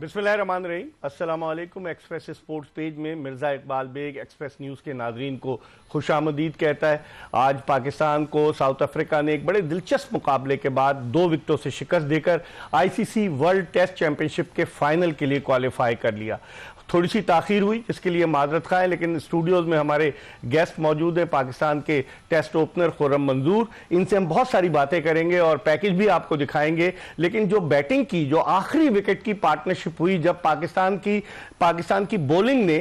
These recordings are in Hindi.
बिस्मिल्लाहिर्रहमानिर्रहीम। अस्सलाम वालेकुम। एक्सप्रेस स्पोर्ट्स पेज में मिर्ज़ा इकबाल बेग एक्सप्रेस न्यूज़ के नाजरीन को खुशामदीद कहता है। आज पाकिस्तान को साउथ अफ्रीका ने एक बड़े दिलचस्प मुकाबले के बाद 2 विकेटों से शिकस्त देकर आईसीसी वर्ल्ड टेस्ट चैंपियनशिप के फाइनल के लिए क्वालिफाई कर लिया। थोड़ी सी ताखीर हुई, इसके लिए माजरत खा है, लेकिन स्टूडियोज में हमारे गेस्ट मौजूद हैं, पाकिस्तान के टेस्ट ओपनर खुर्रम मंजूर। इनसे हम बहुत सारी बातें करेंगे और पैकेज भी आपको दिखाएंगे। लेकिन जो बैटिंग की, जो आखिरी विकेट की पार्टनरशिप हुई जब पाकिस्तान की बॉलिंग ने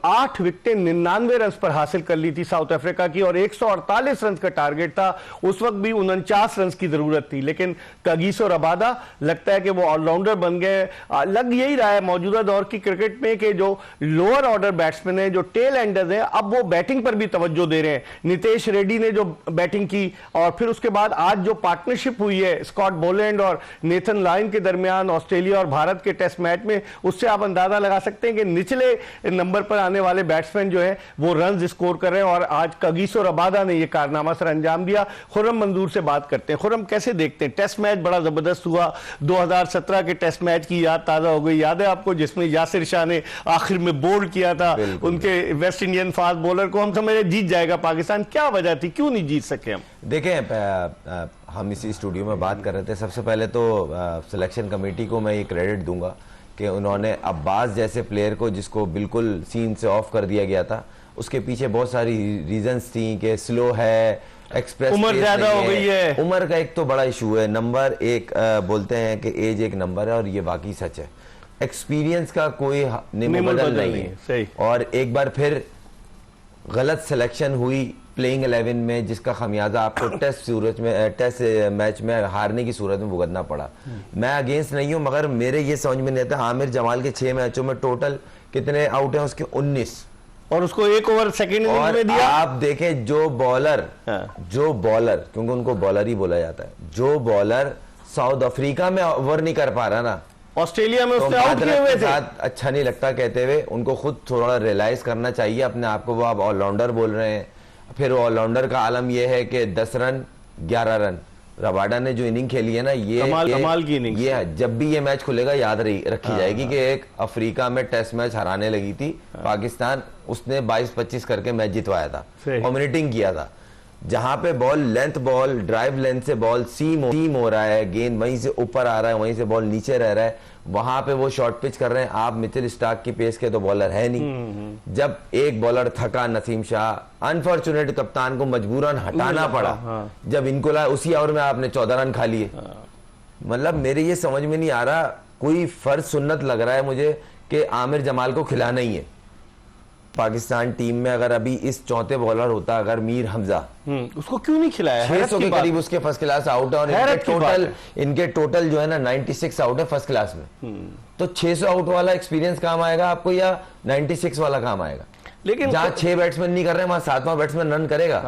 8 विकेटें 99 रन पर हासिल कर ली थी साउथ अफ्रीका की, और 148 रन का टारगेट था। उस वक्त भी 49 रन की जरूरत थी, लेकिन कागिसो रबादा लगता है कि वो ऑलराउंडर बन गए। लग यही रहा है मौजूदा दौर की क्रिकेट में कि जो लोअर ऑर्डर बैट्समैन हैं, जो टेल एंडर्स हैं, अब वो बैटिंग पर भी तवज्जो दे रहे हैं। नितेश रेड्डी ने जो बैटिंग की, और फिर उसके बाद आज जो पार्टनरशिप हुई है स्कॉट बोलैंड और नेथन लायन के दरमियान ऑस्ट्रेलिया और भारत के टेस्ट मैच में, उससे आप अंदाजा लगा सकते हैं कि निचले नंबर पर आने वाले बैट्समैन जो है वो रन स्कोर कर रहे हैं। और आज कागिसो रबादा ने यह कारनामा सर अंजाम दिया। खुर्रम मंजूर से बात करते हैं। खुर्रम, कैसे देखते हैं? टेस्ट मैच बड़ा जबरदस्त हुआ। 2017 के टेस्ट मैच की याद ताजा हो गई। याद है आपको, जिसमें यासिर शाह ने आखिर में बोल्ड किया था उनके वेस्ट इंडियन फास्ट बॉलर को। हम समझे जीत जाएगा पाकिस्तान, क्या वजह थी, क्यों नहीं जीत सके हम? देखें, हम इसी स्टूडियो में बात कर रहे थे। सबसे पहले तो सिलेक्शन कमेटी को मैं ये क्रेडिट दूंगा कि उन्होंने अब्बास जैसे प्लेयर को, जिसको बिल्कुल सीन से ऑफ कर दिया गया था, उसके पीछे बहुत सारी रीजंस थी कि स्लो है, एक्सप्रेस उम्र ज्यादा हो गई है। उम्र का एक तो बड़ा इशू है। नंबर एक, बोलते हैं कि एज एक नंबर है, और ये वाकई सच है। एक्सपीरियंस का कोई निमबदल नहीं है। सही। और एक बार फिर गलत सिलेक्शन हुई प्लेइंग 11 में, जिसका खमियाजा आपको टेस्ट मैच में हारने की सूरत में भुगतना पड़ा। मैं अगेंस्ट नहीं हूं, मगर मेरे ये समझ में नहीं आता, आमिर जमाल के 6 मैचों में टोटल कितने आउट हैं उसके? 19, और उसको 1 ओवर सेकंड इनिंग में दिया। आप देखें जो बॉलर क्योंकि उनको बॉलर ही बोला जाता है, जो बॉलर साउथ अफ्रीका में ओवर नहीं कर पा रहा ना, ऑस्ट्रेलिया में उसने आउट किए हुए थे। अच्छा नहीं लगता कहते हुए। उनको खुद थोड़ा रियलाइज करना चाहिए अपने आप को। वो आप ऑलराउंडर बोल रहे हैं, फिर ऑलराउंडर का आलम यह है कि 10 रन 11 रन रबाडा ने जो इनिंग खेली है ना, ये कमाल की इनिंग। ये जब भी ये मैच खुलेगा याद रखी जाएगी कि एक अफ्रीका में टेस्ट मैच हराने लगी थी पाकिस्तान, उसने 22-25 करके मैच जितवाया था, डोमिनेटिंग किया था। जहां पे बॉल ड्राइव लेंथ से बॉल सीम हो रहा है, गेंद वहीं से ऊपर आ रहा है, वहीं से बॉल नीचे रह रहा है, वहां पे वो शॉर्ट पिच कर रहे हैं। आप मिचेल स्टार्क की पेस के तो बॉलर है नहीं। जब एक बॉलर थका, नसीम शाह, अनफॉर्चुनेट कप्तान को मजबूरन हटाना पड़ा। जब इनको लाया उसी ओवर में आपने 14 रन खा लिए। मतलब मेरे ये समझ में नहीं आ रहा, कोई फर्ज सुन्नत लग रहा है मुझे कि आमिर जमाल को खिलाना ही है। पाकिस्तान टीम में अगर अभी इस चौथे बॉलर होता अगर मीर हमजा, उसको क्यों नहीं खिलाया? 600 के करीब उसके फर्स्ट क्लास आउट है, और इनके टोटल जो है ना 96 आउट है फर्स्ट क्लास में। तो 600 आउट वाला एक्सपीरियंस काम आएगा आपको, या 96 वाला काम आएगा? लेकिन जहां 6 बैट्समैन नहीं कर रहे, वहां 7वां बैट्समैन रन करेगा।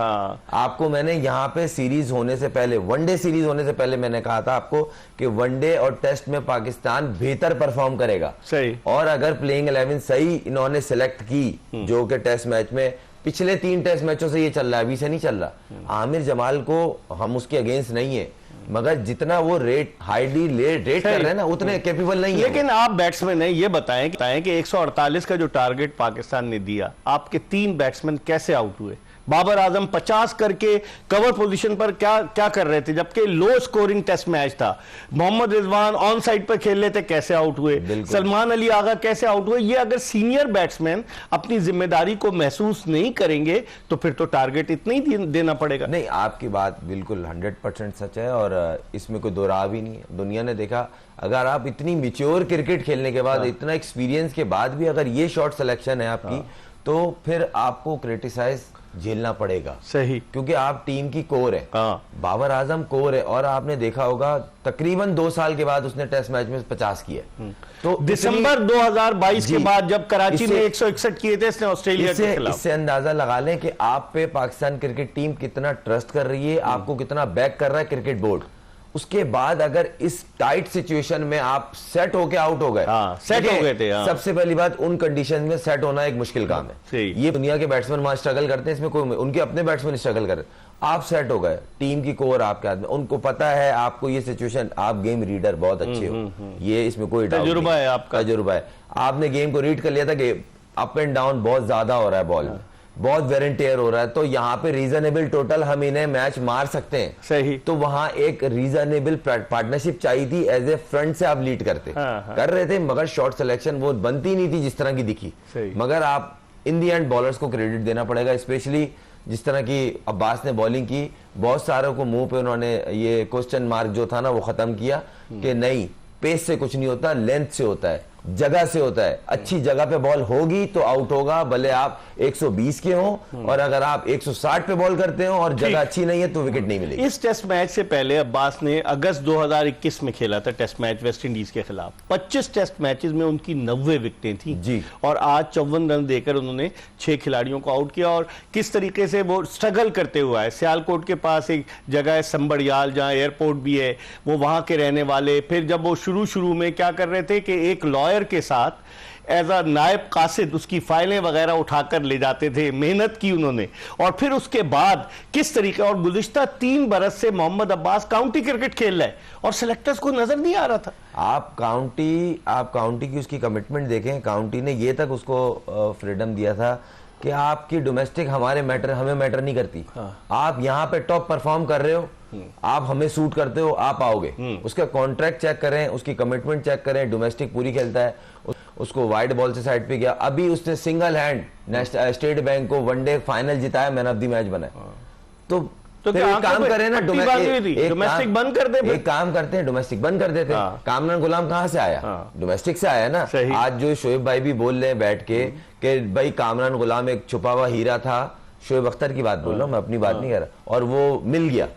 आपको मैंने यहाँ पे सीरीज होने से पहले, वनडे सीरीज होने से पहले मैंने कहा था आपको कि वनडे और टेस्ट में पाकिस्तान बेहतर परफॉर्म करेगा। सही। और अगर प्लेइंग 11 सही इन्होंने सिलेक्ट की, जो कि टेस्ट मैच में पिछले 3 टेस्ट मैचों से ये चल रहा है, अभी से नहीं चल रहा। आमिर जमाल को हम उसके अगेंस्ट नहीं है, मगर जितना वो हाईली रेट कर रहे हैं ना, उतने कैपेबल नहीं है। लेकिन आप बैट्समैन हैं, ये बताएं कि 148 का जो टारगेट पाकिस्तान ने दिया, आपके 3 बैट्समैन कैसे आउट हुए? बाबर आजम 50 करके कवर पोजीशन पर क्या कर रहे थे, जबकि लो स्कोरिंग टेस्ट मैच था। मोहम्मद रिजवान ऑन साइड पर खेल रहे थे, कैसे आउट हुए? सलमान अली आगा कैसे आउट हुए? ये अगर सीनियर बैट्समैन अपनी जिम्मेदारी को महसूस नहीं करेंगे तो फिर तो टारगेट इतना ही देना पड़ेगा। नहीं, आपकी बात बिल्कुल 100% सच है, और इसमें कोई दो राह भी नहीं है। दुनिया ने देखा, अगर आप इतनी मिच्योर क्रिकेट खेलने के बाद, इतना एक्सपीरियंस के बाद भी अगर ये शॉर्ट सिलेक्शन है आपकी, तो फिर आपको क्रिटिसाइज झेलना पड़ेगा। सही। क्योंकि आप टीम की कोर है। बाबर आजम कोर है, और आपने देखा होगा तकरीबन 2 साल के बाद उसने टेस्ट मैच में 50 किए। तो दिसंबर 2022 के बाद जब कराची में 161 किए थे इसने ऑस्ट्रेलिया के खिलाफ। इससे अंदाजा लगा लें कि आप पे पाकिस्तान क्रिकेट टीम कितना ट्रस्ट कर रही है, आपको कितना बैक कर रहा है क्रिकेट बोर्ड। उसके बाद अगर इस टाइट सिचुएशन में आप सेट होके आउट हो गए, सेट हो गए थे। सबसे पहली बात, उन कंडीशन में सेट होना एक मुश्किल काम है। ये दुनिया के बैट्समैन वहां स्ट्रगल करते हैं, इसमें कोई, उनके अपने बैट्समैन स्ट्रगल कर रहे हैं। आप सेट हो गए, टीम की कोर आपके हाथ में, उनको पता है आपको ये सिचुएशन, आप गेम रीडर बहुत अच्छे हो, ये इसमें कोई तजुर्बा है, आपका तजुर्बा है, आपने गेम को रीड कर लिया था कि अप एंड डाउन बहुत ज्यादा हो रहा है बॉल में, बहुत वेर एंड टेयर हो रहा है, तो यहाँ पे रीजनेबल टोटल हम इन्हें मैच मार सकते हैं। सही। तो वहां एक रीजनेबल पार्टनरशिप चाहिए थी, एज ए फ्रंट से आप लीड करते कर रहे थे, मगर शॉट सिलेक्शन वो बनती नहीं थी जिस तरह की दिखी। मगर आप इन दी एंड बॉलर्स को क्रेडिट देना पड़ेगा, स्पेशली जिस तरह की अब्बास ने बॉलिंग की, बहुत सारों को मुंह पे उन्होंने ये क्वेश्चन मार्क जो था ना वो खत्म किया कि नहीं, पेस से कुछ नहीं होता, लेंथ से होता है, जगह से होता है। अच्छी जगह पे बॉल होगी तो आउट होगा, भले आप 120 के हो, और अगर आप 160 पे बॉल करते हो और जगह अच्छी नहीं है तो विकेट नहीं मिलेगी। इस टेस्ट मैच से पहले अब्बास ने अगस्त 2021 में खेला था टेस्ट मैच वेस्ट इंडीज के खिलाफ, 25 टेस्ट मैचेस में उनकी 90 विकेटें थी जी, और आज 54 रन देकर उन्होंने 6 खिलाड़ियों को आउट किया। और किस तरीके से वो स्ट्रगल करते हुआ है, सियालकोट के पास एक जगह है संबड़ियाल जहां एयरपोर्ट भी है, वो वहां के रहने वाले, फिर जब वो शुरू में क्या कर रहे थे कि एक लॉयर के साथ एज अ नायब कासिद उसकी फाइलें वगैरह उठाकर ले जाते थे, मेहनत की उन्होंने। और फिर उसके बाद किस तरीके, और गुज़िश्ता 3 बरस से मोहम्मद अब्बास काउंटी क्रिकेट खेल रहा है और सिलेक्टर्स को नजर नहीं आ रहा था। आप काउंटी की उसकी कमिटमेंट देखें, काउंटी ने ये तक उसको फ्रीडम दिया था कि आपकी डोमेस्टिक हमें मैटर नहीं करती। आप यहाँ पे टॉप परफॉर्म कर रहे हो, आप हमें सूट करते हो, आप आओगे। उसका कॉन्ट्रैक्ट चेक करें, उसकी कमिटमेंट चेक करें, डोमेस्टिक पूरी खेलता है, उसको वाइड बॉल से साइड पे गया। अभी उसने सिंगल हैंड स्टेट बैंक को वनडे फाइनल जिताया, मैन ऑफ द मैच बना। तो काम करें ना, डोमेस्टिक बंद कर दे। एक काम करते हैं, डोमेस्टिक बंद कर देते हैं। कामरान गुलाम कहां से आया? डोमेस्टिक से आया ना। आज जो शोएब भाई भी बोल रहे हैं बैठ के कि भाई कामरान गुलाम एक छुपा हुआ हीरा था, शोएब अख्तर की बात बोल रहा हूं मैं, अपनी बात नहीं कर रहा, और वो मिल गया।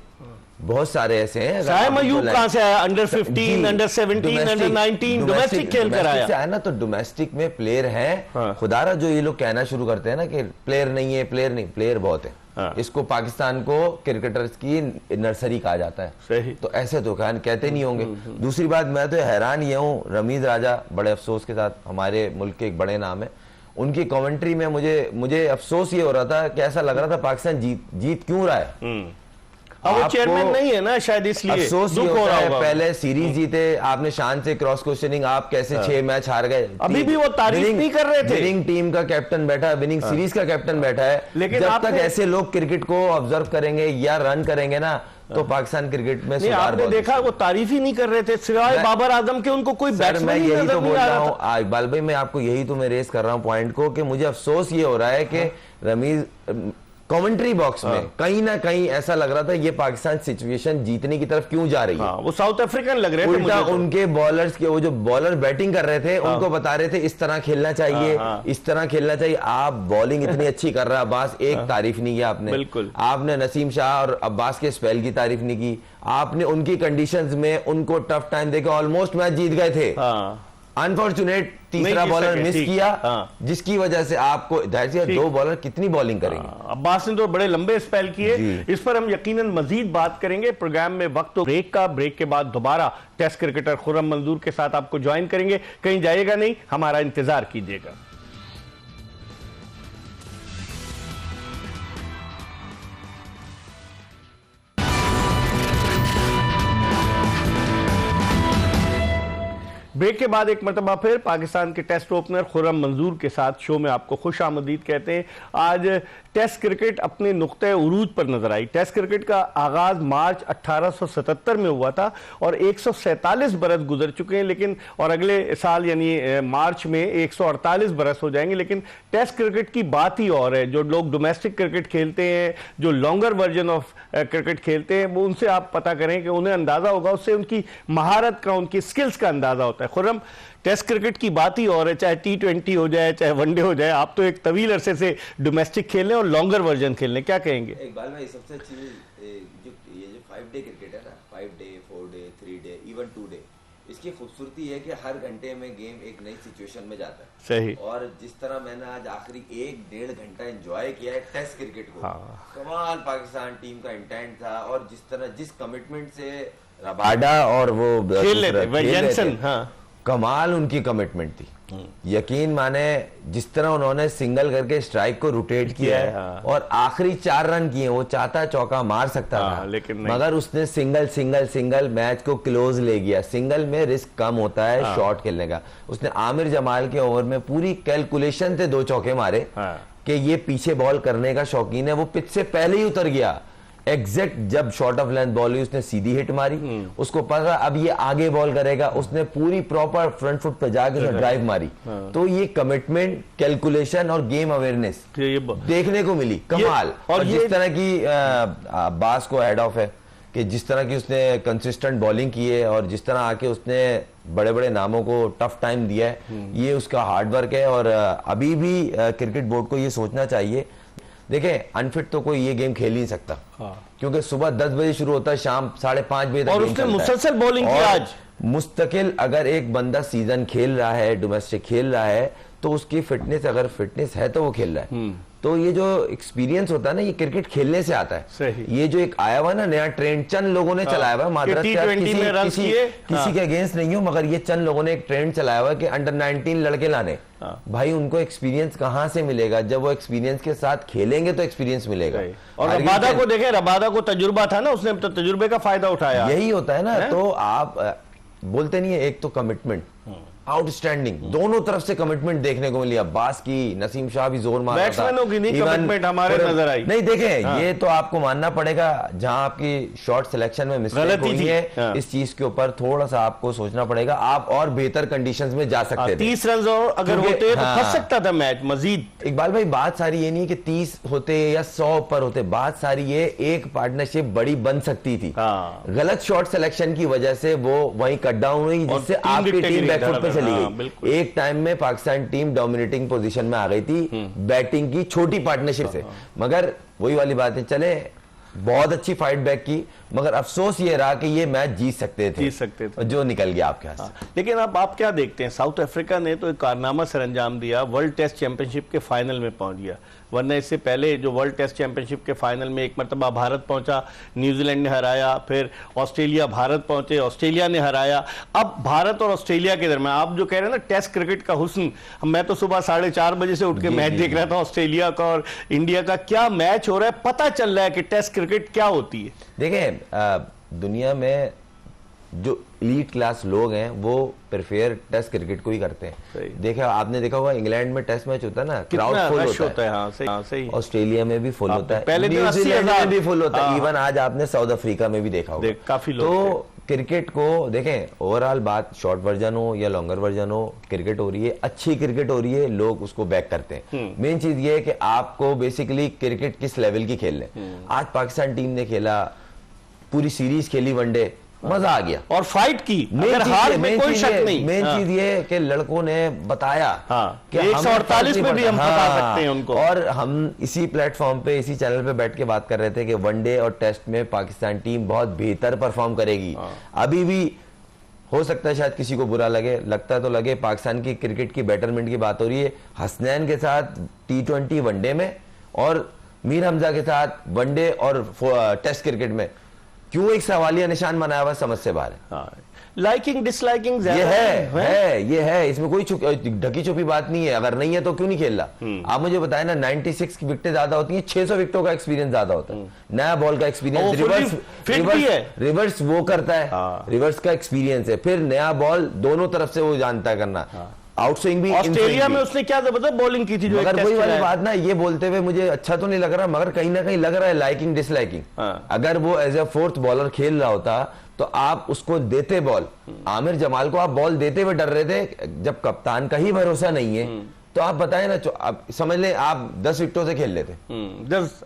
बहुत सारे ऐसे हैं। साइम अयूब कहां से आया? अंडर 15, अंडर 17, अंडर 19 डोमेस्टिक खेल कर आया ना। तो डोमेस्टिक में प्लेयर हैं। खुदारा जो ये लोग कहना शुरू करते हैं ना कि प्लेयर नहीं है, प्लेयर बहुत है। इसको पाकिस्तान को क्रिकेटर्स की नर्सरी कहा जाता है। सही। तो ऐसे तो कहते नहीं होंगे। दूसरी बात, मैं तो हैरान ये हूँ, रमीज राजा बड़े अफसोस के साथ, हमारे मुल्क के एक बड़े नाम है, उनकी कमेंट्री में मुझे अफसोस ये हो रहा था कि ऐसा लग रहा था पाकिस्तान जीत क्यों रहा है। वो चेयरमैन नहीं है ना, शायद इसलिए अफसोस दुख हो रहा है। पहले सीरीज जीते आपने, शान से क्रॉस क्वेश्चनिंग, आप कैसे 6 मैच हार गए, अभी भी वो तारीफ नहीं कर रहे थे। विनिंग टीम का कैप्टन बैठा है, विनिंग सीरीज का कैप्टन बैठा है। लेकिन जब तक ऐसे लोग क्रिकेट को ऑब्जर्व करेंगे या रन करेंगे ना, तो पाकिस्तान क्रिकेट में सुधार। आपने देखा वो तारीफ ही नहीं कर रहे थे, सिवाय बाबर आजम के उनको कोई बैट्समैन मैं यही तो बोल रहा हूँ इकबाल भाई, मैं आपको यही तो मैं रेस कर रहा हूँ पॉइंट को, कि मुझे अफसोस ये हो रहा है कि रमीज कमेंट्री बॉक्स में कहीं ना कहीं ऐसा लग रहा था ये पाकिस्तान सिचुएशन जीतने की तरफ क्यों जा रही है। वो साउथ अफ्रीकन लग रहे थे मुझे तो। उनके बॉलर्स के, वो जो बॉलर बैटिंग कर रहे थे उनको बता रहे थे इस तरह खेलना चाहिए, इस तरह खेलना चाहिए। आप बॉलिंग इतनी अच्छी कर रहा है अब्बास, एक तारीफ नहीं की आपने। बिल्कुल। आपने नसीम शाह और अब्बास के स्पेल की तारीफ नहीं की। आपने उनकी कंडीशंस में उनको टफ टाइम देके ऑलमोस्ट मैच जीत गए थे। अनफॉर्चुनेट तीसरा बॉलर मिस किया, जिसकी वजह से आपको जाहिर 2 बॉलर कितनी बॉलिंग करेंगे। अब्बास ने तो बड़े लंबे स्पेल किए। इस पर हम यकीनन मजीद बात करेंगे प्रोग्राम में। वक्त तो ब्रेक का, ब्रेक के बाद दोबारा टेस्ट क्रिकेटर खुर्रम मंजूर के साथ आपको ज्वाइन करेंगे। कहीं जाइएगा नहीं, हमारा इंतजार कीजिएगा। ब्रेक के बाद एक मरतबा फिर पाकिस्तान के टेस्ट ओपनर खुर्रम मंजूर के साथ शो में आपको खुश आमदीद कहते हैं। आज टेस्ट क्रिकेट अपने नुक्ते उरूज पर नजर आई। टेस्ट क्रिकेट का आगाज मार्च 1877 में हुआ था और 147 बरस गुजर चुके हैं, लेकिन और अगले साल यानी मार्च में 148 बरस हो जाएंगे। लेकिन टेस्ट क्रिकेट की बात ही और है। जो लोग डोमेस्टिक क्रिकेट खेलते हैं, जो लॉन्गर वर्जन ऑफ क्रिकेट खेलते हैं, वो उनसे आप पता करें कि उन्हें अंदाजा होगा, उससे उनकी महारत का, उनकी स्किल्स का अंदाजा होता है। खुर्रम, टेस्ट क्रिकेट की बात ही और है, चाहे T20 हो जाए, चाहे वनडे हो जाए। आप तो एक तवील अरसे से डोमेस्टिक खेल रहे हैं और लॉन्गर वर्जन खेल रहे हैं, क्या कहेंगे? इकबाल भाई, सबसे अच्छी जो 5 डे क्रिकेट है ना, 5 day, 4 day, 3 day, even 2 day, इसकी खूबसूरती है कि हर घंटे में गेम एक नई सिचुएशन में जाता है। सही। और जिस तरह मैंने आज आखिरी 1-1.5 घंटा एंजॉय किया है टेस्ट क्रिकेट को, कमाल पाकिस्तान टीम का इंटेंट था। और जिस तरह, जिस कमिटमेंट से रबाडा और वो खेल लेते, कमाल उनकी कमिटमेंट थी। यकीन माने जिस तरह उन्होंने सिंगल करके स्ट्राइक को रोटेट किया है और आखिरी 4 रन किए, वो चाहता चौका मार सकता था लेकिन मगर उसने सिंगल मैच को क्लोज ले गया। सिंगल में रिस्क कम होता है शॉट खेलने का। उसने आमिर जमाल के ओवर में पूरी कैलकुलेशन थे 2 चौके मारे कि ये पीछे बॉल करने का शौकीन है, वो पिच से पहले ही उतर गया। एग्जैक्ट जब शॉर्ट ऑफ लेंथ बॉल हुई उसने सीधी हिट मारी, उसको पता अब ये आगे बॉल करेगा, उसने पूरी प्रॉपर फ्रंट फुट पे जाके उसने ड्राइव मारी। तो ये कमिटमेंट, कैलकुलेशन और गेम अवेयरनेस देखने को मिली, कमाल। और जिस तरह की बास को हेड ऑफ है कि जिस तरह की उसने कंसिस्टेंट बॉलिंग की है और जिस तरह आके उसने बड़े बड़े नामों को टफ टाइम दिया है, ये उसका हार्डवर्क है। और अभी भी क्रिकेट बोर्ड को ये सोचना चाहिए, देखें अनफिट तो कोई ये गेम खेल ही नहीं सकता क्योंकि सुबह 10 बजे शुरू होता है, शाम 5:30 बजे तक। और उसने मुसलसल बॉलिंग की आज मुस्तकिल। अगर एक बंदा सीजन खेल रहा है, डोमेस्टिक खेल रहा है, तो उसकी फिटनेस, अगर फिटनेस है तो वो खेल रहा है। तो ये जो एक्सपीरियंस होता है ना, ये क्रिकेट खेलने से आता है। सही। ये जो एक आया हुआ ना नया ट्रेंड, चंद लोगों ने चलाया हुआ, मादरत किसी के अगेंस्ट नहीं हो, मगर ये चंद लोगों ने एक ट्रेंड चलाया हुआ कि अंडर 19 लड़के लाने। भाई उनको एक्सपीरियंस कहां से मिलेगा? जब वो एक्सपीरियंस के साथ खेलेंगे तो एक्सपीरियंस मिलेगा। और रबादा को देखें, रबादा को तजुर्बा था ना, उसने तो तजुर्बे का फायदा उठाया। यही होता है ना। तो आप बोलते नहीं है, एक तो कमिटमेंट आउटस्टैंडिंग, दोनों तरफ से कमिटमेंट देखने को मिली। अब्बास की, नसीम शाह भी जोर मार रहा था। कमिटमेंट हमारे नजर आई नहीं। देखें ये तो आपको मानना पड़ेगा, जहां आपकी शॉट सिलेक्शन में मिस्टेक हुई है, इस चीज के ऊपर थोड़ा सा आपको सोचना पड़ेगा। आप और बेहतर कंडीशंस में जा सकते थे। 30 रन और अगर होते तो फंस सकता था मैच मजीद। इकबाल भाई बात सारी ये नहीं कि 30 होते या 100 ऊपर होते, बात सारी ये एक पार्टनरशिप बड़ी बन सकती थी। गलत शॉट सिलेक्शन की वजह से वो वहीं कट डाउन हुई, जिससे आपकी टीम बैकफुट पे चली गई। एक टाइम में पाकिस्तान टीम डोमिनेटिंग पोजीशन में आ गई थी बैटिंग की छोटी पार्टनरशिप से। मगर वही वाली बात है, चले बहुत अच्छी फाइट बैक की, मगर अफसोस ये रहा कि ये मैच जीत सकते थे जो निकल गया आपके हाथ से। लेकिन अब आप क्या देखते हैं, साउथ अफ्रीका ने तो एक कारनामा सर अंजाम दिया, वर्ल्ड टेस्ट चैंपियनशिप के फाइनल में पहुंच गया। वरना इससे पहले जो वर्ल्ड टेस्ट चैंपियनशिप के फाइनल में एक मरतबा भारत पहुंचा, न्यूजीलैंड ने हराया, फिर ऑस्ट्रेलिया भारत पहुंचे, ऑस्ट्रेलिया ने हराया। अब भारत और ऑस्ट्रेलिया के दरमियान आप जो कह रहे हैं ना टेस्ट क्रिकेट का हुस्न, मैं तो सुबह 4:30 बजे से उठ के मैच देख रहा था ऑस्ट्रेलिया का और इंडिया का। क्या मैच हो रहा है, पता चल रहा है कि टेस्ट क्रिकेट क्या होती है। देखें दुनिया में जो एलीट क्लास लोग हैं वो प्रेफर टेस्ट क्रिकेट को ही करते हैं। देखा आपने देखा होगा इंग्लैंड में टेस्ट मैच होता है ना, क्राउड फुल होता है। हाँ, सही। ऑस्ट्रेलिया में भी फुल होता है, पहले न्यूजीलैंड में भी फुल होता है, इवन आज आपने साउथ अफ्रीका में भी देखा होगा काफी लोग। तो क्रिकेट को देखें, ओवरऑल बात शॉर्ट वर्जन हो या लॉन्गर वर्जन हो, क्रिकेट हो रही है, अच्छी क्रिकेट हो रही है, लोग उसको बैक करते हैं। मेन चीज ये है कि आपको बेसिकली क्रिकेट किस लेवल की खेल है। आज पाकिस्तान टीम ने खेला, पूरी सीरीज खेली, वनडे, मजा आ गया और फाइट की, अगर हार में कोई शक नहीं। मेन चीज ये कि लड़कों ने बताया कि 148 में भी हम बता सकते हैं उनको। और हम इसी प्लेटफॉर्म पे, इसी चैनल पे बैठ के बात कर रहे थे कि वनडे और टेस्ट में पाकिस्तान टीम बहुत बेहतर परफॉर्म करेगी। अभी भी हो सकता है शायद किसी को बुरा लगे, लगता तो लगे, पाकिस्तान की क्रिकेट की बेटरमेंट की बात हो रही है हसनैन के साथ T20 वनडे में और मीर हमजा के साथ वनडे और टेस्ट क्रिकेट में। क्यों एक सवालिया निशान बनाया हुआ, समझ से बाहर है। लाइकिंग डिसलाइकिंग ये है, इसमें कोई ढकी छुपी बात नहीं है। अगर नहीं है तो क्यों नहीं खेल रहा? आप मुझे बताएं ना, 96 की विकेटें ज्यादा होती हैं, 600 विकेटों का एक्सपीरियंस ज्यादा होता है। नया बॉल का एक्सपीरियंस, रिवर्स वो करता है, रिवर्स का एक्सपीरियंस है। फिर नया बॉल दोनों तरफ से वो जानता है करना। आउटस्विंग भी ऑस्ट्रेलिया में उसने क्या जबरदस्त बॉलिंग की थी। मगर वही वाली बात ना, ये बोलते हुए मुझे अच्छा तो नहीं लग रहा, मगर कहीं ना कहीं लग रहा है लाइकिंग डिसलाइकिंग। अगर वो एज ए 4th बॉलर खेल रहा होता तो आप उसको देते बॉल। आमिर जमाल को आप बॉल देते हुए डर रहे थे, जब कप्तान का ही भरोसा नहीं है तो आप बताएं ना, आप समझ लें आप 10 विकेटों से खेल लेते, 10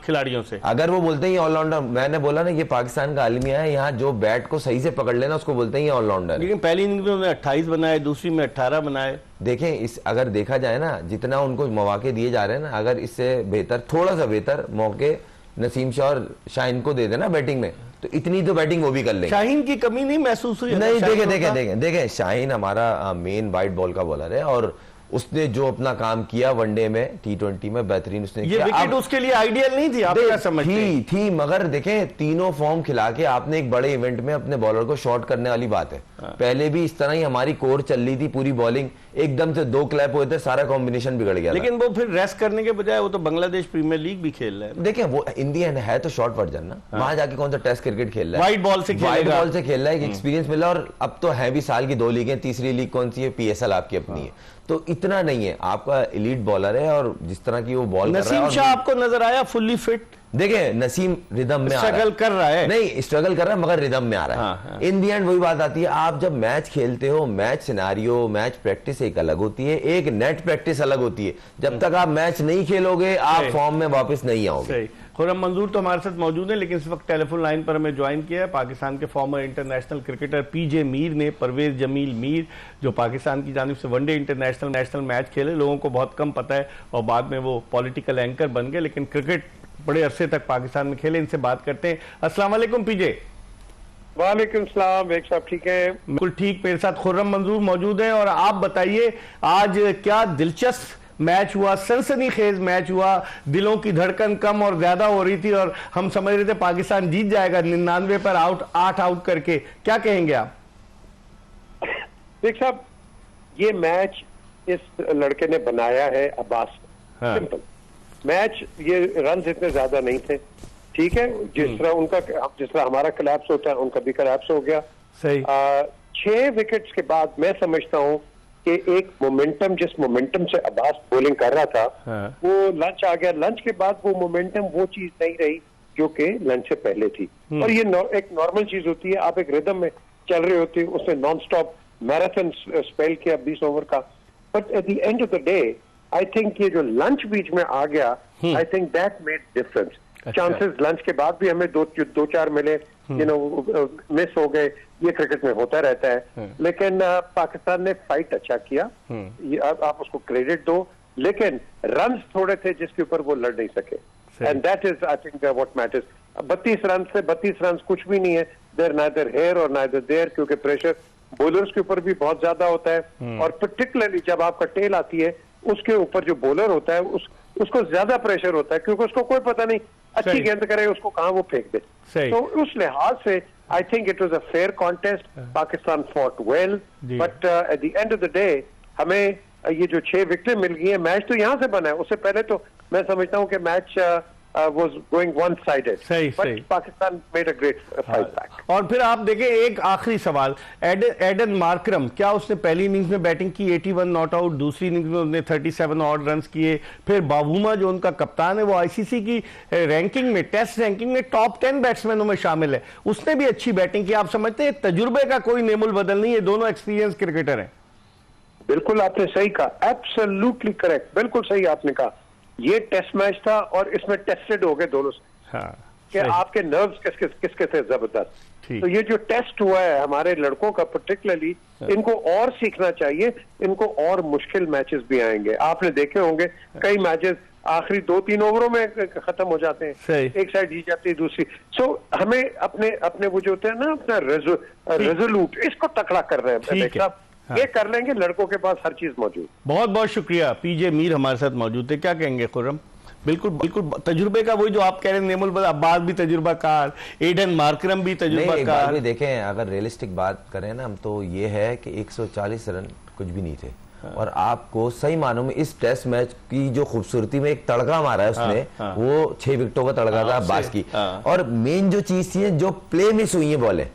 खिलाड़ियों से। अगर वो बोलते हैं ऑलराउंडर, मैंने बोला ना ये पाकिस्तान का आलमिया है, यहाँ जो बैट को सही से पकड़ लेना उसको बोलते हैं ऑलराउंडर। लेकिन पहली इनिंग में उन्होंने 28 बनाए, दूसरी में 18 बनाए। देखें इस अगर देखा जाए ना, जितना उनको मौके दिए जा रहे हैं ना, अगर इससे बेहतर, थोड़ा सा बेहतर मौके नसीम शाह और शाहीन को दे देना बैटिंग में, तो इतनी तो बैटिंग वो भी कर लेंगे। शाहीन की कमी नहीं महसूस हुई? नहीं, देखें शाहीन हमारा मेन वाइट बॉल का बॉलर है और उसने जो अपना काम किया वनडे में, T20 में बेहतरीन उसने ये किया। विकेट उसके लिए आइडियल नहीं थी, आप क्या समझते हैं? थी मगर देखें, तीनों फॉर्म खिला के आपने एक बड़े इवेंट में अपने बॉलर को शॉर्ट करने वाली बात है। पहले भी इस तरह ही हमारी कोर चल रही थी, पूरी बॉलिंग एकदम से 2 क्लैप हुए थे, सारा कॉम्बिनेशन बिगड़ गया। लेकिन वो फिर रेस्ट करने के बजाय वो तो बांग्लादेश प्रीमियर लीग भी खेल रहे हैं। देखें वो इंडिया है तो शॉर्ट वर्जन ना, वहां जाके कौन सा टेस्ट क्रिकेट खेल रहा है, व्हाइट बॉल से खेल रहा है, एक एक्सपीरियंस मिला। और अब तो है भी साल की 2 लीगें, तीसरी लीग कौन सी है, PSL आपकी अपनी है, तो इतना नहीं है। आपका एलीट बॉलर है और जिस तरह की वो बॉल कर रहा है। नसीम शाह आपको नजर आया फुल्ली फिट? देखिए नसीम रिदम में स्ट्रगल कर रहा है, नहीं स्ट्रगल कर रहा है मगर रिदम में आ रहा है। इन दी एंड वही बात आती है, आप जब मैच खेलते हो, मैच सिनारियो, मैच प्रैक्टिस एक अलग होती है, एक नेट प्रैक्टिस अलग होती है। जब तक आप मैच नहीं खेलोगे आप फॉर्म में वापस नहीं आओगे। खुर्रम मंजूर तो हमारे साथ मौजूद है, लेकिन इस वक्त टेलीफोन लाइन पर हमें ज्वाइन किया है पाकिस्तान के farmer international cricketer PJ Mir ने। परवेज जमील मीर जो पाकिस्तान की जानिब से वनडे इंटरनेशनल मैच खेले, लोगों को बहुत कम पता है, और बाद में वो पॉलिटिकल एंकर बन गए, लेकिन क्रिकेट बड़े अरसे तक पाकिस्तान में खेले। इनसे बात करते हैं। अस्सलाम वालेकुम PJ। वालेकुम सलाम, एक साहब ठीक है? बिल्कुल ठीक। मेरे साथ खुर्रम मंजूर मौजूद है। और आप बताइए आज क्या दिलचस्प मैच हुआ, सनसनीखेज मैच हुआ, दिलों की धड़कन कम और ज्यादा हो रही थी और हम समझ रहे थे पाकिस्तान जीत जाएगा 99 पर 8 आउट करके। क्या कहेंगे आप? देख साहब, ये मैच इस लड़के ने बनाया है अब्बास। सिंपल मैच, ये रन इतने ज्यादा नहीं थे, ठीक है, जिस तरह हमारा कोलैप्स होता है उनका भी कोलैप्स हो गया। सही। 6 विकेट्स के बाद मैं समझता हूं कि एक मोमेंटम, जिस मोमेंटम से अब्बास बॉलिंग कर रहा था, वो लंच आ गया। लंच के बाद वो मोमेंटम वो चीज नहीं रही जो कि लंच से पहले थी। और ये एक नॉर्मल चीज होती है, आप एक रिदम में चल रहे होते हैं, उसने नॉन स्टॉप मैराथन स्पेल किया 20 ओवर का। But at the end of the day I think ये जो लंच बीच में आ गया, I think that made difference. Chances lunch के बाद भी हमें 2-4 मिले, मिस हो गए, ये क्रिकेट में होता रहता है। लेकिन पाकिस्तान ने फाइट अच्छा किया, आप उसको क्रेडिट दो, लेकिन रन थोड़े थे जिसके ऊपर वो लड़ नहीं सके। And that is I think what matters. 32 run कुछ भी नहीं है, देयर नाइदर हेयर और नाइदर देयर, क्योंकि प्रेशर बॉलर्स के ऊपर भी बहुत ज्यादा होता है। और पर्टिकुलरली जब आपका टेल आती है, उसके ऊपर जो बॉलर होता है उसको ज्यादा प्रेशर होता है, क्योंकि उसको कोई पता नहीं अच्छी गेंद करे उसको कहां वो फेंक दे। तो उस लिहाज से I think it was a fair contest. Pakistan fought well, but at the end of the day हमें ये जो 6 विकेटें मिल गई है, मैच तो यहां से बना है, उससे पहले तो मैं समझता हूं कि match was going one-sided. But Pakistan made a great fight back. और फिर आप देखें, एक आखिरी सवाल, एडन मार्करम, क्या उसने पहली इनिंग्स में बैटिंग की 81 नॉट आउट, दूसरी इनिंग्स में उसने 37 ऑड रन किए। फिर बाबूमा जो उनका कप्तान है, वो ICC की रैंकिंग में, टेस्ट रैंकिंग में टॉप 10 बैट्समैनों में शामिल है, उसने भी अच्छी बैटिंग की। आप समझते हैं तजुर्बे का कोई नेमुल बदल नहीं है, दोनों एक्सपीरियंस क्रिकेटर हैं? बिल्कुल आपने सही कहा, एब्सोल्युटली करेक्ट, बिल्कुल सही आपने कहा। ये टेस्ट मैच था और इसमें टेस्टेड हो गए दोनों से, कि आपके नर्व्स किसके थे जबरदस्त। तो ये जो टेस्ट हुआ है हमारे लड़कों का पर्टिकुलरली, इनको और सीखना चाहिए, इनको और मुश्किल मैचेस भी आएंगे। आपने देखे होंगे कई मैचेस आखिरी 2-3 ओवरों में खत्म हो जाते हैं, एक साइड जीत जाती है दूसरी। सो हमें अपने वो जो होते हैं ना, अपना रेजोल्यूट, इसको तकड़ा कर रहे हैं। ये कर लेंगे, लड़कों के पास हर चीज मौजूद। बहुत बहुत शुक्रिया। PJ मीर हमारे साथ मौजूद थे। क्या कहेंगे खुर्रम? बिल्कुल तजुर्बे का वही जो आप कह रहे हैं, नेमुल अब्बास भी तजुर्बाकार, एडन मार्करम भी तजुर्बाकार। देखें अगर रियलिस्टिक बात करें ना हम, तो ये है कि 140 रन कुछ भी नहीं थे। और आपको सही मानों में इस टेस्ट मैच की जो खूबसूरती में एक तड़का मारा है उसने, वो 6 विकेटों का तड़का था अब्बास की। और मेन जो चीज थी, जो प्ले मिस हुई है बॉलें,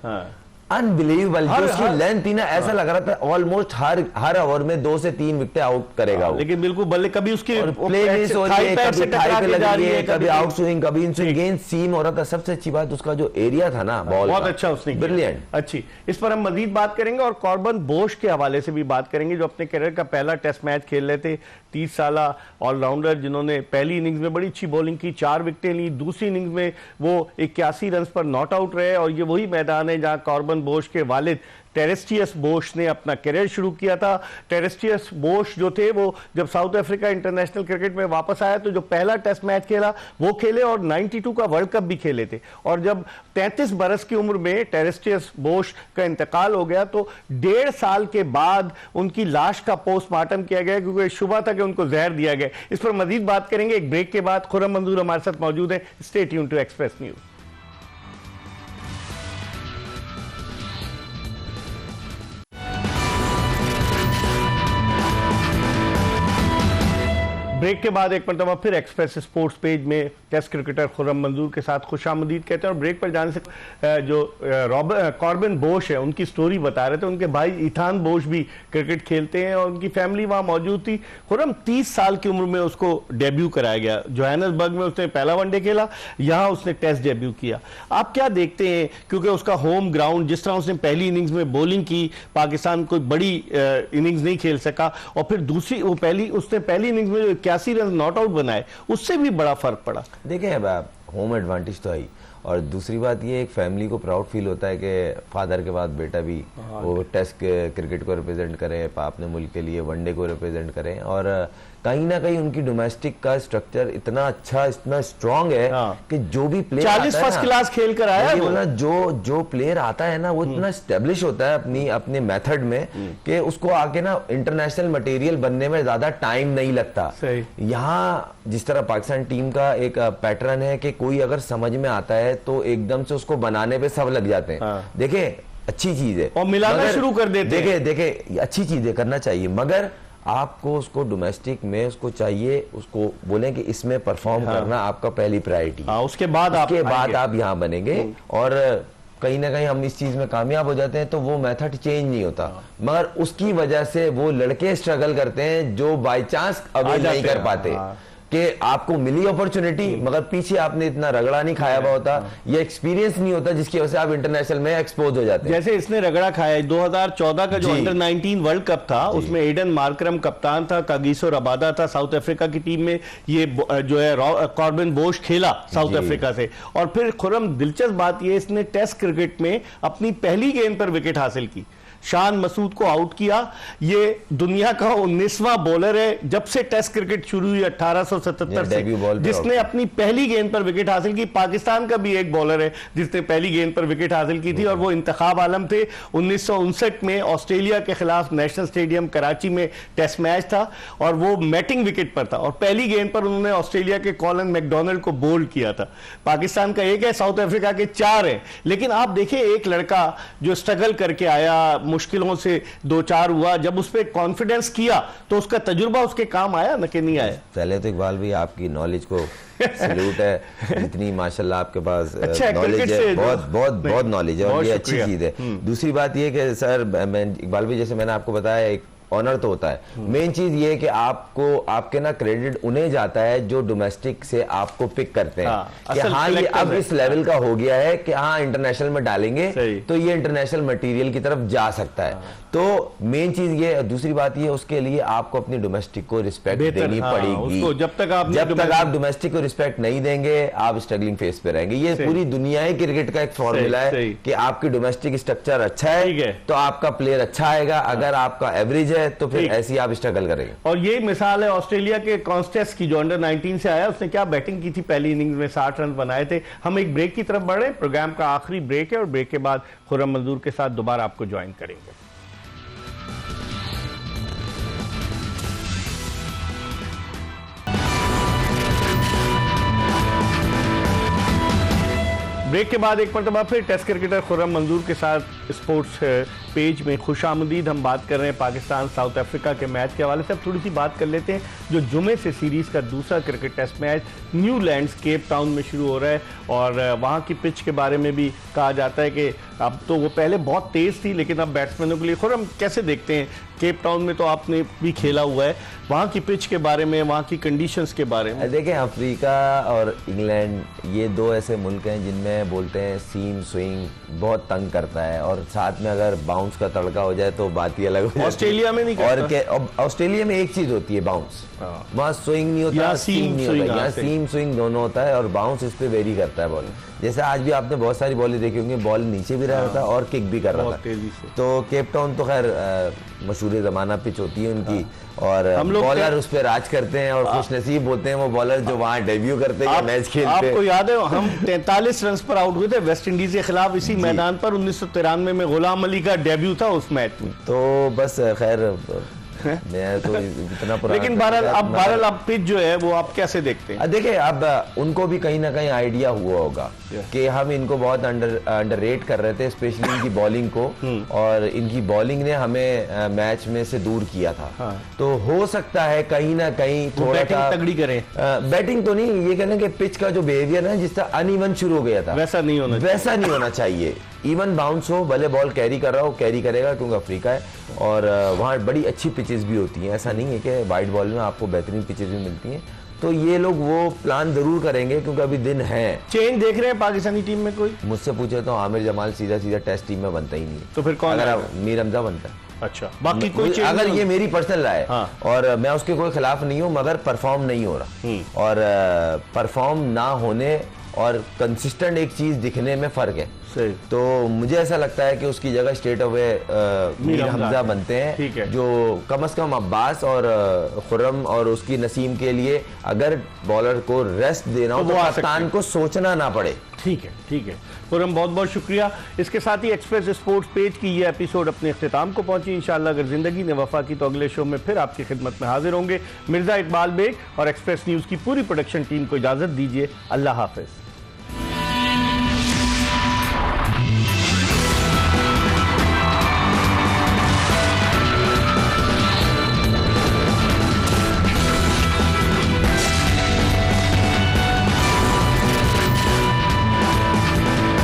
अनबिलीवेबल, जो उसकी लेंथ थी ना, ऐसा लग रहा था ऑलमोस्ट हर ओवर में 2 से 3 विकेट आउट करेगा वो। लेकिन बिल्कुल बल्ले कभी उसकी प्ले मिस हो रही है, कभी थाई पे लग रही है, कभी आउट स्विंग, कभी इन स्विंग, गेंद सीम हो रहा था। सबसे अच्छी बात उसका जो एरिया था ना बॉल, बहुत अच्छा उसने, ब्रिलियंट। अच्छी, इस पर हम मजीद बात करेंगे और कॉर्बन बोश के हवाले से भी बात करेंगे, जो अपने करियर का पहला टेस्ट मैच खेल रहे थे। 30 साल ऑलराउंडर जिन्होंने पहली इनिंग्स में बड़ी अच्छी बॉलिंग की, 4 विकेटें ली, दूसरी इनिंग्स में वो 81 रन पर नॉट आउट रहे। और ये वही मैदान है जहां कॉर्बन जॉन बोश के वालिद टेरेस्टियस बोश ने अपना करियर शुरू किया था। टेरेस्टियस बोश जो थे वो जब साउथ अफ्रीका इंटरनेशनल क्रिकेट में वापस आया तो जो पहला टेस्ट मैच खेला वो खेले और 92 का वर्ल्ड कप भी खेले थे। और जब 33 बरस की उम्र में टेरेस्टियस बोश का इंतकाल हो गया तो 1.5 साल के बाद उनकी लाश का पोस्टमार्टम किया गया, क्योंकि शुबा था कि उनको जहर दिया गया। इस पर मजीद बात करेंगे एक ब्रेक के बाद। खुर्रम मंजूर हमारे साथ मौजूद है। Stay tune to Express news. Break के बाद एक मरतबा फिर एक्सप्रेस स्पोर्ट्स पेज में टेस्ट क्रिकेटर खुर्रम मंजूर के साथ खुशामदीद कहते हैं। और ब्रेक पर जाने से जो कॉर्बिन बोश है उनकी स्टोरी बता रहे थे। उनके भाई इथान बोश भी क्रिकेट खेलते हैं और उनकी फैमिली वहां मौजूद थी। खुर्रम 30 साल की उम्र में उसको डेब्यू कराया गया। जोहान्सबर्ग में उसने पहला वनडे खेला, यहां उसने टेस्ट डेब्यू किया। आप क्या देखते हैं, क्योंकि उसका होम ग्राउंड, जिस तरह उसने पहली इनिंग्स में बॉलिंग की, पाकिस्तान कोई बड़ी इनिंग्स नहीं खेल सका, और फिर दूसरी उसने पहली इनिंग्स में 81 रन नॉट आउट बनाए, उससे भी बड़ा फर्क पड़ा। देखें अब आप होम एडवांटेज तो है, और दूसरी बात ये एक फैमिली को प्राउड फील होता है कि फादर के बाद बेटा भी वो टेस्ट क्रिकेट को रिप्रेजेंट करे, अपने मुल्क के लिए वनडे को रिप्रेजेंट करें। और कहीं ना कहीं उनकी डोमेस्टिक का स्ट्रक्चर इतना अच्छा, इतना स्ट्रांग है कि जो भी प्लेयर 40 फर्स्ट क्लास खेल कर आया है, जो प्लेयर आता है ना वो इतना स्टेब्लिश होता है अपने मेथड में कि उसको आके ना इंटरनेशनल मटेरियल बनने में ज्यादा टाइम नहीं लगता। यहाँ जिस तरह पाकिस्तान टीम का एक पैटर्न है कि कोई अगर समझ में आता है तो एकदम से उसको बनाने पे सब लग जाते हैं। देखे अच्छी चीज है और मिलाना शुरू कर देते हैं। देखे अच्छी चीज है, करना चाहिए, मगर आपको उसको डोमेस्टिक में उसको चाहिए, उसको बोलें कि इसमें परफॉर्म करना आपका पहली प्रायोरिटी। उसके बाद आप यहाँ बनेंगे। और कहीं ना कहीं हम इस चीज में कामयाब हो जाते हैं तो वो मेथड चेंज नहीं होता, मगर उसकी वजह से वो लड़के स्ट्रगल करते हैं जो बाय चांस अवेल नहीं कर पाते कि आपको मिली अपॉर्चुनिटी मगर पीछे आपने इतना रगड़ा नहीं खाया हुआ होता, ये एक्सपीरियंस नहीं होता जिसकी वजह से आप इंटरनेशनल में एक्सपोज हो जाते हैं। जैसे इसने रगड़ा खाया 2014 का जो अंडर 19 वर्ल्ड कप था, उसमें एडन मार्करम कप्तान था, कागिसो रबादा था साउथ अफ्रीका की टीम में। ये जो है कॉर्बिन बोश खेला साउथ अफ्रीका से। और फिर खुर्रम दिलचस्प बात ये, इसने टेस्ट क्रिकेट में अपनी पहली गेंद पर विकेट हासिल की, शान मसूद को आउट किया। ये दुनिया का 19वां बॉलर है जब से टेस्ट क्रिकेट शुरू हुई 1877 से जिसने अपनी पहली गेंद पर विकेट हासिल की। पाकिस्तान का भी एक बॉलर है जिसने पहली गेंद पर विकेट हासिल की थी, और वो इंतखाब आलम थे। 1959 में ऑस्ट्रेलिया के खिलाफ नेशनल स्टेडियम कराची में टेस्ट मैच था और वो मैटिंग विकेट पर था, और पहली गेंद पर उन्होंने ऑस्ट्रेलिया के कॉलन मैकडोनाल्ड को बोल्ड किया था। पाकिस्तान का एक है, साउथ अफ्रीका के 4 है। लेकिन आप देखिए एक लड़का जो स्ट्रगल करके आया, मुश्किलों से 2-4 हुआ, जब उस पर कॉन्फिडेंस किया तो उसका तजुर्बा उसके काम आया न कि नहीं आया। पहले तो इकबाल भाई आपकी नॉलेज को सैल्यूट है, इतनी माशाल्लाह आपके पास अच्छा नॉलेज है, बहुत नॉलेज है और ये अच्छी चीज है। दूसरी बात ये कि सर मैं इकबाल भाई जैसे मैंने आपको बताया एक ऑनर तो होता है, मेन चीज ये है कि आपको आपके ना क्रेडिट उन्हें जाता है जो डोमेस्टिक से आपको पिक करते हैं कि हाँ ये अब इस लेवल का हो गया है कि हाँ इंटरनेशनल में डालेंगे तो ये इंटरनेशनल मटेरियल की तरफ जा सकता है। तो मेन चीज ये, दूसरी बात ये उसके लिए आपको अपनी डोमेस्टिक को रिस्पेक्ट देनी पड़ेगी। जब तक आप डोमेस्टिक को रिस्पेक्ट नहीं देंगे आप स्ट्रगलिंग फेस पे रहेंगे। ये पूरी दुनिया ही क्रिकेट का एक फॉर्मूला है कि आपकी डोमेस्टिक स्ट्रक्चर अच्छा है तो आपका प्लेयर अच्छा आएगा, अगर आपका एवरेज है तो फिर ऐसी आप स्ट्रगल करेंगे। और ये मिसाल है ऑस्ट्रेलिया के कॉन्स्टेस की जो अंडर 19 से आया, उसने क्या बैटिंग की थी, पहली इनिंग्स में 60 रन बनाए थे। हम एक ब्रेक की तरफ बढ़ रहे हैं, प्रोग्राम का आखिरी ब्रेक है और ब्रेक के बाद खुर्रम मंजूर के साथ दोबारा आपको ज्वाइन करेंगे। ब्रेक के बाद एक मरतबा फिर टेस्ट क्रिकेटर खुर्रम मंजूर के साथ स्पोर्ट्स पेज में खुशामदीद। हम बात कर रहे हैं पाकिस्तान साउथ अफ्रीका के मैच के हवाले से। अब थोड़ी सी बात कर लेते हैं जो जुमे से सीरीज का दूसरा cricket test match Newlands Cape Town में शुरू हो रहा है, और वहाँ की पिच के बारे में भी कहा जाता है कि अब तो वो पहले बहुत तेज थी लेकिन अब बैट्समैनों के लिए। खुर्रम कैसे देखते हैं, केप टाउन में तो आपने भी खेला हुआ है, वहाँ की पिच के बारे में, वहाँ की कंडीशंस के बारे में? देखें अफ्रीका और इंग्लैंड ये दो ऐसे मुल्क हैं जिनमें बोलते हैं सीम स्विंग बहुत तंग करता है, और साथ में अगर बाउंस का तड़का हो जाए तो बात ही अलग हो जाती है। ऑस्ट्रेलिया में नहीं करता। और ऑस्ट्रेलिया में एक चीज होती है बाउंस, वहाँ स्विंग नहीं होता, सीम नहीं होता, यहाँ सीम स्विंग दोनों होता है और बाउंस इस पे वेरी करता है बॉल। जैसे आज भी आपने बहुत सारी बॉलें देखी होंगी, बॉल नीचे भी रह रहा था और किक भी कर रहा था तेजी से। तो केप टाउन तो खैर मशहूर ज़माना पिच होती है उनकी, और बॉलर उस पर राज करते हैं और खुशनसीब होते हैं वो बॉलर जो वहाँ डेब्यू करते हैं, मैच खेलते हैं। आपको याद है हम 43 रन पर आउट हुए थे वेस्ट इंडीज के खिलाफ इसी मैदान पर 1993 में गुलाम अली का डेब्यू था उस मैच में। तो बस खैर मैं तो इतना पुराना, लेकिन बहरहाल अब पिच जो है वो आप कैसे देखते हैं? देखिए अब उनको भी कहीं ना कहीं आइडिया हुआ होगा कि हम इनको बहुत अंडररेट कर रहे थे, स्पेशली इनकी बॉलिंग को, और इनकी बॉलिंग ने हमें मैच में से दूर किया था। हाँ। तो हो सकता है कहीं ना कहीं थोड़ा सा तगड़ी करें, बैटिंग तो नहीं, ये कहना कि पिच का जो बिहेवियर है जिस तरह अनइवन शुरू हो गया था वैसा नहीं होना चाहिए। इवन बाउंस हो, भले बॉल कैरी कर रहा हो, कैरी करेगा क्योंकि अफ्रीका है और वहाँ बड़ी अच्छी पिचेस भी होती हैं। ऐसा नहीं है कि वाइट बॉल में आपको बेहतरीन पिचेस भी मिलती हैं। तो ये लोग वो प्लान जरूर करेंगे क्योंकि अभी दिन है। चेंज देख रहे हैं पाकिस्तानी टीम में कोई? मुझसे पूछे तो आमिर जमाल सीधा टेस्ट टीम में बनता ही नहीं। तो फिर कौन? अगर मीर हमजा बनता है। अच्छा, बाकी कोई चेंज? अगर ये मेरी पर्सनल राय है। हाँ। और मैं उसके कोई खिलाफ नहीं हूँ, मगर परफॉर्म नहीं हो रहा, और परफॉर्म ना होने और कंसिस्टेंट एक चीज दिखने में फर्क है। सही। तो मुझे ऐसा लगता है कि उसकी जगह स्टेट अवे मीर हमजा बनते हैं, जो कम से कम अब्बास और खुर्रम और उसकी नसीम के लिए अगर बॉलर को रेस्ट देना हो तो कप्तान को सोचना ना पड़े। ठीक है खुर्रम, बहुत बहुत शुक्रिया। इसके साथ ही एक्सप्रेस स्पोर्ट्स पेज की ये एपिसोड अपने इख्तिताम को पहुंची। इंशाअल्लाह अगर जिंदगी ने वफा की तो अगले शो में फिर आपकी खिदमत में हाजिर होंगे। मिर्जा इकबाल बेग और एक्सप्रेस न्यूज की पूरी प्रोडक्शन टीम को इजाजत दीजिए। अल्लाह हाफिज।